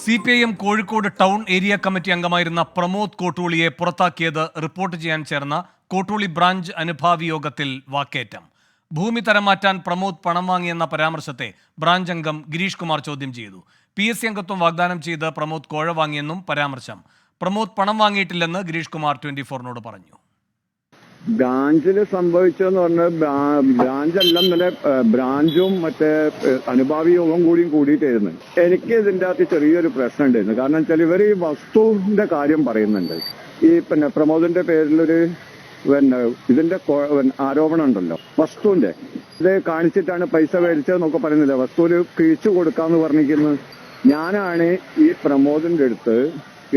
CPIM Kozhikode town area committee അംഗമായിരുന്ന പ്രമോദ് കോട്ടൂളിയെ പുറത്താക്കിയത് report ചെയ്യാൻ ചേർന്ന കോട്ടൂളി ബ്രാഞ്ച് അനുഭാവി യോഗത്തിൽ വാക്കേറ്റം. ഭൂമി തരം മാറ്റാൻ പ്രമോദ് പണം വാങ്ങിയെന്ന പരാമർശത്തെ ബ്രാഞ്ച് അംഗം ഗിരീഷ് കുമാർ ചോദ്യം ചെയ്തു. PSC അംഗത്വം വാഗ്ദാനം ചെയ്ത് പ്രമോദ് കോഴ വാങ്ങിയെന്നും പരാമർശം. പ്രമോദ് പണം വാങ്ങിയിട്ടില്ലെന്ന് ഗിരീഷ് കുമാർ 24 പറഞ്ഞു. ബ്രാഞ്ചിൽ സംഭവിച്ചതെന്ന് പറഞ്ഞാൽ ബ്രാഞ്ചെല്ലാം ഇന്നലെ ബ്രാഞ്ചും മറ്റേ അനുഭാവി യോഗം കൂടിയിട്ടായിരുന്നു. എനിക്ക് ഇതിന്റെ അകത്ത് ചെറിയൊരു പ്രശ്നം ഉണ്ടായിരുന്നു. കാരണം വെച്ചാൽ ഇവർ ഈ വസ്തുവിന്റെ കാര്യം പറയുന്നുണ്ട്. ഈ പ്രമോദിന്റെ പേരിലൊരു ഇതിന്റെ ആരോപണം ഉണ്ടല്ലോ, വസ്തുവിന്റെ ഇത് കാണിച്ചിട്ടാണ് പൈസ മേടിച്ചതെന്നൊക്കെ പറയുന്നില്ല. വസ്തുവിൽ കിഴിച്ചു കൊടുക്കാന്ന് പറഞ്ഞിരിക്കുന്നത് ഞാനാണ്. ഈ പ്രമോദിന്റെ അടുത്ത്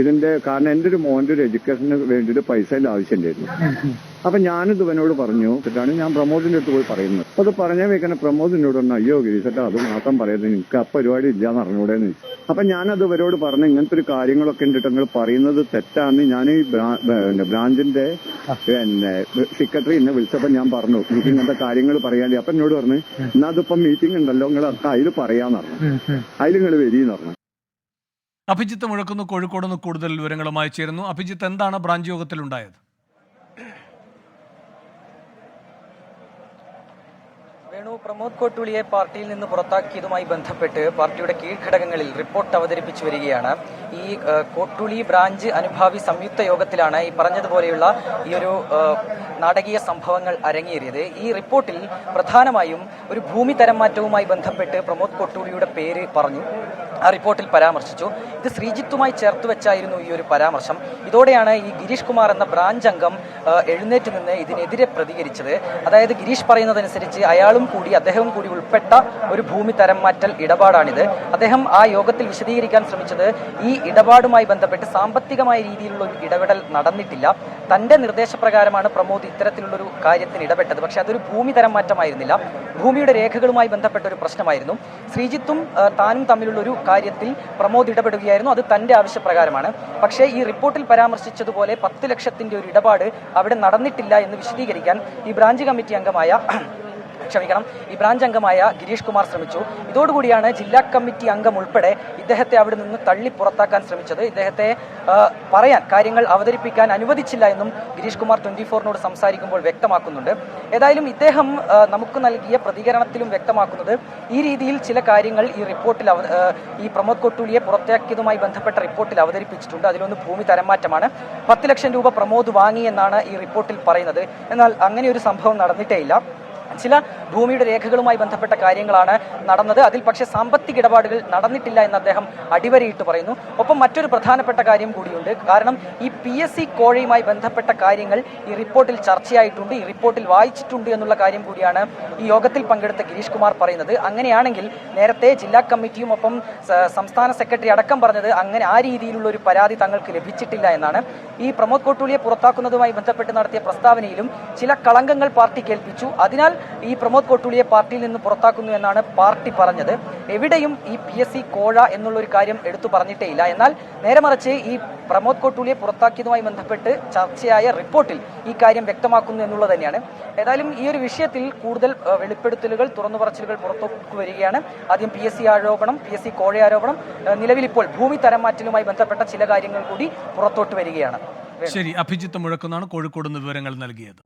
ഇതിന്റെ കാരണം എന്റെ ഒരു മോന്റെ ഒരു എഡ്യൂക്കേഷന് വേണ്ടിയിട്ട് പൈസയുടെ ആവശ്യമുണ്ടായിരുന്നു. അപ്പൊ ഞാനിത് ഇവനോട് പറഞ്ഞു എന്നിട്ടാണ് ഞാൻ പ്രമോദിന്റെ അടുത്ത് പോയി പറയുന്നത്. അപ്പൊ അത് പറഞ്ഞാൽ വെക്കണ പ്രമോദിനോട് പറഞ്ഞു, അയ്യോ ഗിരീഷേട്ടാ അത് മാത്രം പറയുന്നത് എനിക്ക് ആ പരിപാടി ഇല്ലാന്ന് അറിഞ്ഞൂടെന്ന് ചോദിച്ചു. അപ്പൊ ഞാനത് ഇവരോട് പറഞ്ഞു, ഇങ്ങനത്തെ ഒരു കാര്യങ്ങളൊക്കെ ഉണ്ടിട്ട് നിങ്ങൾ പറയുന്നത് തെറ്റാന്ന്. ഞാൻ ഈ ബ്രാഞ്ചിന്റെ സെക്രട്ടറി എന്നെ വിളിച്ചപ്പോ ഞാൻ പറഞ്ഞു എനിക്ക് ഇങ്ങനത്തെ കാര്യങ്ങൾ പറയാണ്ട്. അപ്പൊ എന്നോട് പറഞ്ഞു, എന്നാ അതിപ്പം മീറ്റിംഗ് ഉണ്ടല്ലോ നിങ്ങൾ അതിൽ പറയാന്ന് പറഞ്ഞു, അതിൽ നിങ്ങൾ വരീന്ന് പറഞ്ഞു. അഭിജിത്ത് മുഴക്കുന്നു കോഴിക്കോട് നിന്ന് കൂടുതൽ വിവരങ്ങളുമായി ചേരുന്നു. അഭിജിത്ത്, എന്താണ് ബ്രാഞ്ച് യോഗത്തിൽ ഉണ്ടായത്? പ്രമോദ് കോട്ടൂളിയെ പാർട്ടിയിൽ നിന്ന് പുറത്താക്കിയതുമായി ബന്ധപ്പെട്ട് പാർട്ടിയുടെ കീഴ്ഘടകങ്ങളിൽ റിപ്പോർട്ട് അവതരിപ്പിച്ചു വരികയാണ്. ഈ കോട്ടൂളി ബ്രാഞ്ച് അനുഭാവി സംയുക്ത യോഗത്തിലാണ് ഈ പറഞ്ഞതുപോലെയുള്ള ഈ ഒരു നാടകീയ സംഭവങ്ങൾ അരങ്ങേറിയത്. ഈ റിപ്പോർട്ടിൽ പ്രധാനമായും ഒരു ഭൂമി തരം മാറ്റവുമായി ബന്ധപ്പെട്ട് പ്രമോദ് കോട്ടൂളിയുടെ പേര് പറഞ്ഞു, ആ റിപ്പോർട്ടിൽ പരാമർശിച്ചു. ഇത് ശ്രീജിത്തുമായി ചേർത്ത് വെച്ചായിരുന്നു ഈ ഒരു പരാമർശം. ഇതോടെയാണ് ഈ ഗിരീഷ് കുമാർ എന്ന ബ്രാഞ്ച് അംഗം എഴുന്നേറ്റ് നിന്ന് ഇതിനെതിരെ പ്രതികരിച്ചത്. അതായത് ഗിരീഷ് പറയുന്നതനുസരിച്ച് അദ്ദേഹവും കൂടി ഉൾപ്പെട്ട ഒരു ഭൂമി തരം മാറ്റൽ ഇടപാടാണിത്. അദ്ദേഹം ആ യോഗത്തിൽ വിശദീകരിക്കാൻ ശ്രമിച്ചത് ഈ ഇടപാടുമായി ബന്ധപ്പെട്ട് സാമ്പത്തികമായ രീതിയിലുള്ള ഒരു ഇടപെടൽ നടന്നിട്ടില്ല. തന്റെ നിർദ്ദേശപ്രകാരമാണ് പ്രമോദ് ഇത്തരത്തിലുള്ളൊരു കാര്യത്തിന് ഇടപെട്ടത്. പക്ഷെ അതൊരു ഭൂമി തരം മാറ്റമായിരുന്നില്ല, ഭൂമിയുടെ രേഖകളുമായി ബന്ധപ്പെട്ട ഒരു പ്രശ്നമായിരുന്നു. ശ്രീജിത്തും താനും തമ്മിലുള്ള ഒരു കാര്യത്തിൽ പ്രമോദ് ഇടപെടുകയായിരുന്നു. അത് തന്റെ ആവശ്യപ്രകാരമാണ്. പക്ഷേ ഈ റിപ്പോർട്ടിൽ പരാമർശിച്ചതുപോലെ 10 ലക്ഷത്തിന്റെ ഒരു ഇടപാട് അവിടെ നടന്നിട്ടില്ല എന്ന് വിശദീകരിക്കാൻ ഈ ബ്രാഞ്ച് അംഗമായ ഗിരീഷ് കുമാർ ശ്രമിച്ചു. ഇതോടുകൂടിയാണ് ജില്ലാ കമ്മിറ്റി അംഗം ഉൾപ്പെടെ ഇദ്ദേഹത്തെ അവിടെ നിന്ന് തള്ളി പുറത്താക്കാൻ ശ്രമിച്ചത്. ഇദ്ദേഹത്തെ കാര്യങ്ങൾ അവതരിപ്പിക്കാൻ അനുവദിച്ചില്ല എന്നും ഗിരീഷ് കുമാർ 24 സംസാരിക്കുമ്പോൾ വ്യക്തമാക്കുന്നുണ്ട്. ഏതായാലും ഇദ്ദേഹം നമുക്ക് നൽകിയ പ്രതികരണത്തിലും വ്യക്തമാക്കുന്നത് ഈ രീതിയിൽ ചില കാര്യങ്ങൾ ഈ റിപ്പോർട്ടിൽ ഈ പ്രമോദ് കോട്ടൂളിയെ പുറത്താക്കിയതുമായി ബന്ധപ്പെട്ട റിപ്പോർട്ടിൽ അവതരിപ്പിച്ചിട്ടുണ്ട്. അതിലൊന്ന് ഭൂമി തരംമാറ്റമാണ്. 10 ലക്ഷം രൂപ പ്രമോദ് വാങ്ങിയെന്നാണ് ഈ റിപ്പോർട്ടിൽ പറയുന്നത്. എന്നാൽ അങ്ങനെ ഒരു സംഭവം നടന്നിട്ടേയില്ല. ചില ഭൂമിയുടെ രേഖകളുമായി ബന്ധപ്പെട്ട കാര്യങ്ങളാണ് നടന്നത്. അതിൽ പക്ഷേ സാമ്പത്തിക ഇടപാടുകൾ നടന്നിട്ടില്ല എന്ന് അദ്ദേഹം അടിവരയിട്ട് പറയുന്നു. ഒപ്പം മറ്റൊരു പ്രധാനപ്പെട്ട കാര്യം കൂടിയുണ്ട്. കാരണം ഈ PSC കോഴയുമായി ബന്ധപ്പെട്ട കാര്യങ്ങൾ ഈ റിപ്പോർട്ടിൽ ചർച്ചയായിട്ടുണ്ട്, ഈ റിപ്പോർട്ടിൽ വായിച്ചിട്ടുണ്ട് എന്നുള്ള കാര്യം കൂടിയാണ് ഈ യോഗത്തിൽ പങ്കെടുത്ത ഗിരീഷ് കുമാർ പറയുന്നത്. അങ്ങനെയാണെങ്കിൽ നേരത്തെ ജില്ലാ കമ്മിറ്റിയും ഒപ്പം സംസ്ഥാന സെക്രട്ടറി അടക്കം പറഞ്ഞത് അങ്ങനെ ആ രീതിയിലുള്ള ഒരു പരാതി തങ്ങൾക്ക് ലഭിച്ചിട്ടില്ല എന്നാണ്. ഈ പ്രമോദ് കോട്ടൂളിയെ പുറത്താക്കുന്നതുമായി ബന്ധപ്പെട്ട് നടത്തിയ പ്രസ്താവനയിലും ചില കളങ്കങ്ങൾ പാർട്ടി കേൾപ്പിച്ചു. അതിനാൽ ഈ പ്രമോദ് കോട്ടൂളിയെ പാർട്ടിയിൽ നിന്ന് പുറത്താക്കുന്നു എന്നാണ് പാർട്ടി പറഞ്ഞത്. എവിടെയും ഈ PSC കോഴ എന്നുള്ളൊരു കാര്യം എടുത്തു പറഞ്ഞിട്ടേയില്ല. എന്നാൽ നേരെ മറിച്ച് ഈ പ്രമോദ് കോട്ടൂളിയെ പുറത്താക്കിയതുമായി ബന്ധപ്പെട്ട് ചർച്ചയായ റിപ്പോർട്ടിൽ ഈ കാര്യം വ്യക്തമാക്കുന്നു എന്നുള്ളത് തന്നെയാണ്. ഏതായാലും ഈ ഒരു വിഷയത്തിൽ കൂടുതൽ വെളിപ്പെടുത്തലുകൾ, തുറന്നുപറച്ചിലുകൾ പുറത്തു വരികയാണ്. ആദ്യം PSC കോഴ ആരോപണം, നിലവിലിപ്പോൾ ഭൂമി തരം മാറ്റലുമായി ബന്ധപ്പെട്ട ചില കാര്യങ്ങൾ കൂടി പുറത്തോട്ട് വരികയാണ്. ശരി, അഭിജിത്ത് മുഴക്കുന്നാണ് കോഴിക്കോട് നിന്ന് വിവരങ്ങൾ നൽകിയത്.